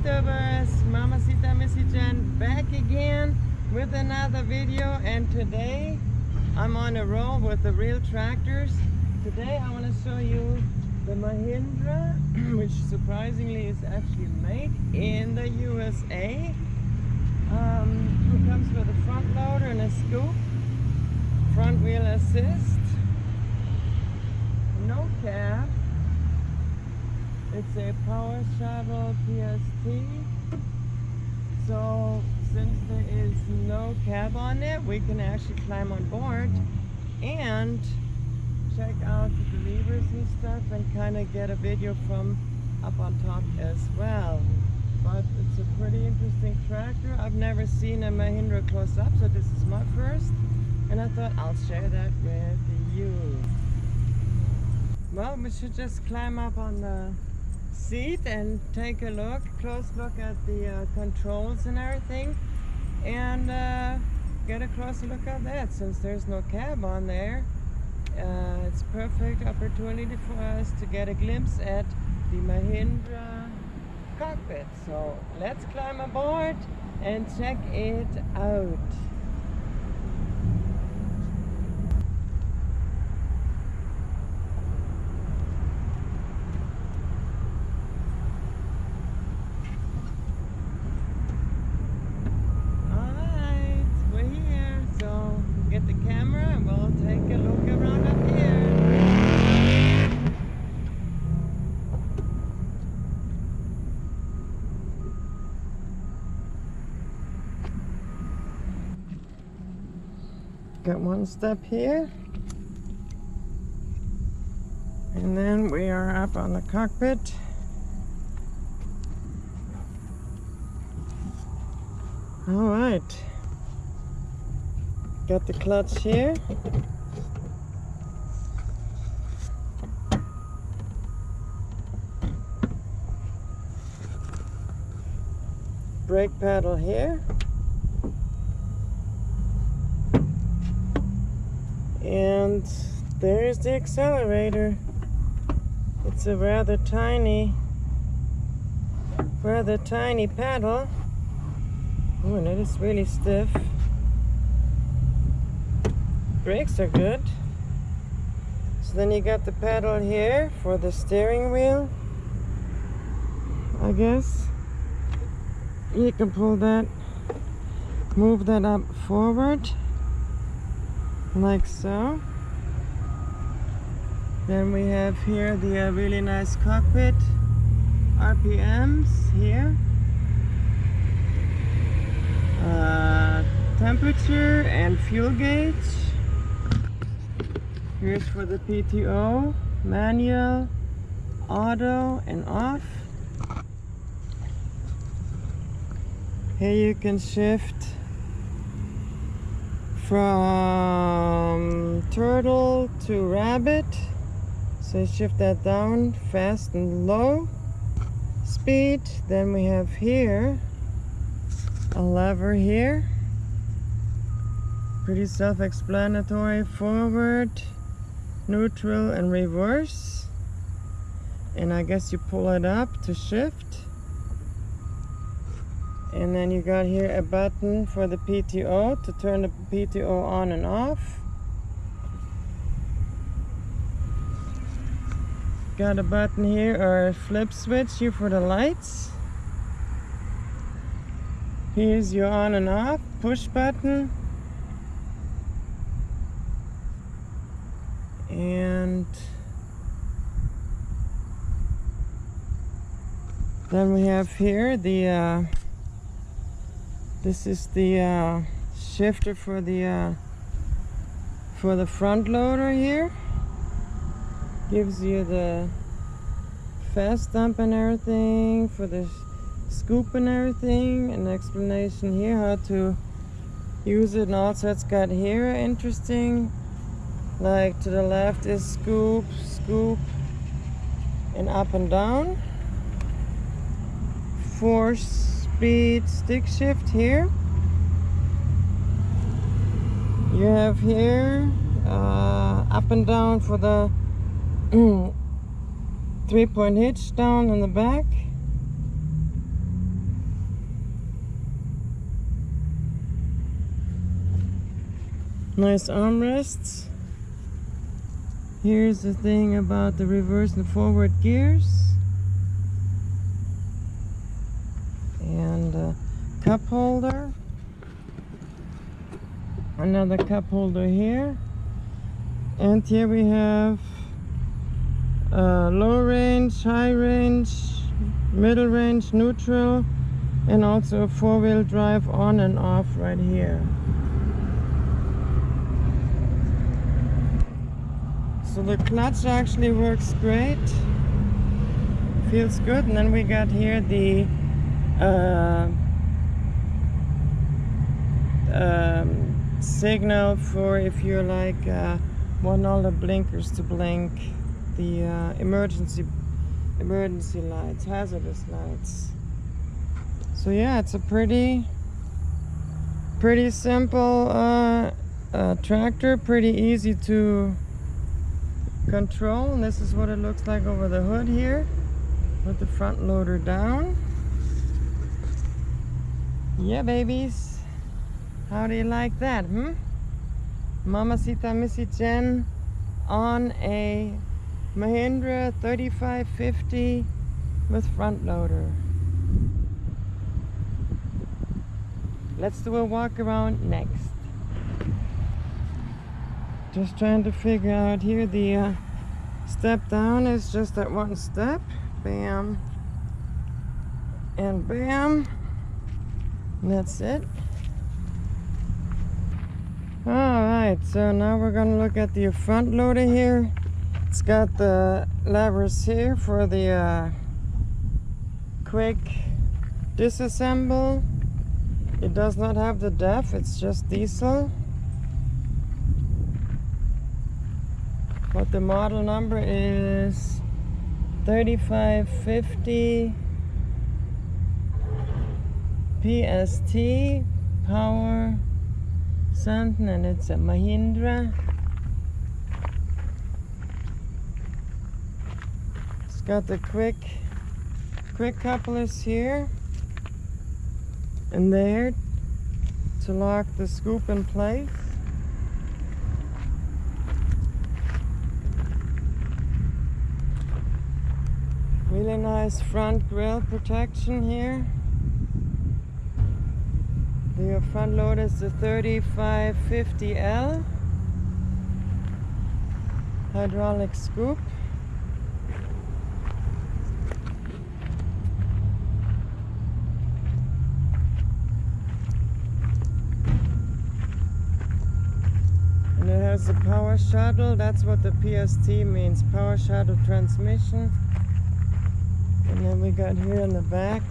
YouTubers, Mamacita Missy Jen back again with another video, and today I'm on a roll with the real tractors. Today I want to show you the Mahindra, which surprisingly is actually made in the USA. It comes with a front loader and a scoop, front wheel assist, no cab. It's a power shuttle PST, so since there is no cab on it, we can actually climb on board and check out the levers and stuff and kind of get a video from up on top as well. But it's a pretty interesting tractor. I've never seen a Mahindra close up, so this is my first, and I thought I'll share that with you. Well, we should just climb up on the seat and take a close look at the controls and everything, and get a closer look at that. Since there's no cab on there, it's a perfect opportunity for us to get a glimpse at the Mahindra cockpit. So let's climb aboard and check it out. Got one step here, and then we are up on the cockpit. All right, got the clutch here. Brake pedal here. And there's the accelerator. It's a rather tiny pedal. Oh, and it is really stiff. Brakes are good. So then you got the pedal here for the steering wheel, I guess. You can pull that, move that up forward, like so. Then we have here the really nice cockpit RPMs here, temperature and fuel gauge. Here's for the PTO, manual, auto, and off. Here you can shift from turtle to rabbit, so you shift that down, fast and low speed. Then we have here a lever here, pretty self-explanatory: forward, neutral, and reverse. And I guess you pull it up to shift. And then you got here a button for the PTO to turn the PTO on and off. Got a button here, or a flip switch here for the lights. Here's your on and off push button. And then we have here the this is the shifter for the front loader here. Gives you the fast dump and everything, for the scoop and everything. An explanation here how to use it, and also it's got here interesting, like to the left is scoop, scoop, and up and down. 4-speed stick shift here. You have here up and down for the 3-point hitch down in the back. Nice armrests. Here's the thing about the reverse and forward gears. And a cup holder. Another cup holder here. And here we have low range, high range, middle range, neutral, and also a four-wheel drive on and off right here. So the clutch actually works great, feels good. And then we got here the signal for if you're like want all the blinkers to blink, the emergency lights, hazardous lights. So yeah, it's a pretty simple tractor, pretty easy to control. And this is what it looks like over the hood here with the front loader down. Yeah, babies, how do you like that, Mamacita Missy Jen on a Mahindra 3550 with front loader. Let's do a walk around next. Just trying to figure out here, the step down is just that one step. Bam and bam. And that's it. Alright, so now we're gonna look at the front loader here. It's got the levers here for the quick disassemble. It does not have the DEF, it's just diesel. But the model number is 3550 PST power something, and it's a Mahindra. It's got the quick couplers here and there to lock the scoop in place. Really nice front grille protection here. The front loader is the 3550L hydraulic scoop. And it has the power shuttle. That's what the PST means, power shuttle transmission. And then we got here in the back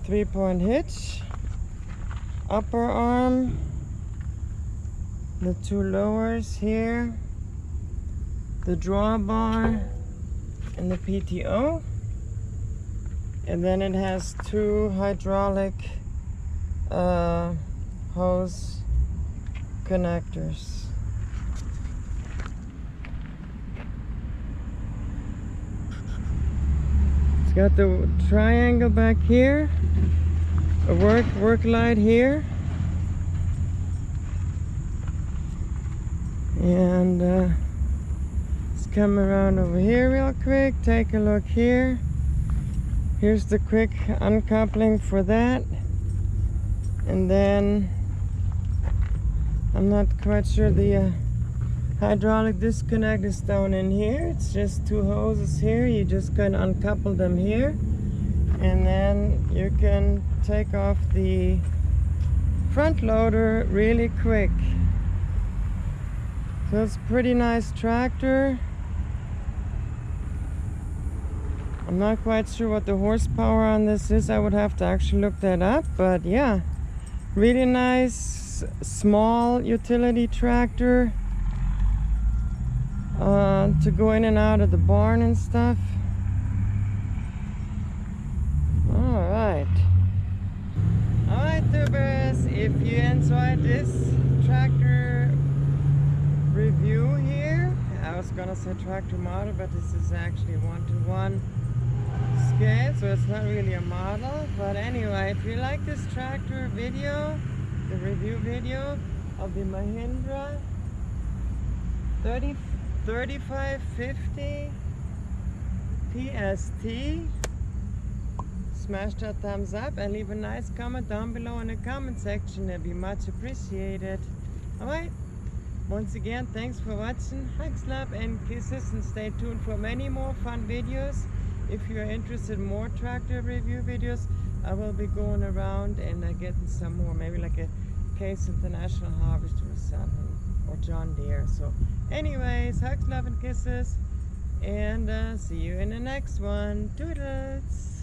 3-point hitch, upper arm, the two lowers here, the drawbar, and the PTO. And then it has two hydraulic hose connectors. It's got the triangle back here, a work light here, and let's come around over here real quick. Take a look here. Here's the quick uncoupling for that, and then I'm not quite sure, the hydraulic disconnect is down in here. It's just two hoses here. You just can uncouple them here, and then you can take off the front loader really quick. So it's a pretty nice tractor. I'm not quite sure what the horsepower on this is. I would have to actually look that up, but yeah, really nice small utility tractor. To go in and out of the barn and stuff. Alright, tubers, if you enjoyed this tractor review here, I was gonna say tractor model, but this is actually 1-to-1 scale, so it's not really a model. But anyway, if you like this tractor video, the review video of the Mahindra 3550 PST. Smash that thumbs up and leave a nice comment down below in the comment section. It'd be much appreciated. Alright, once again, thanks for watching. Hugs, love and kisses, and stay tuned for many more fun videos. If you're interested in more tractor review videos, I will be going around and getting some more, maybe like a Case International Harvester or something, or John Deere. So anyways, hugs, love and kisses, and see you in the next one. Toodles!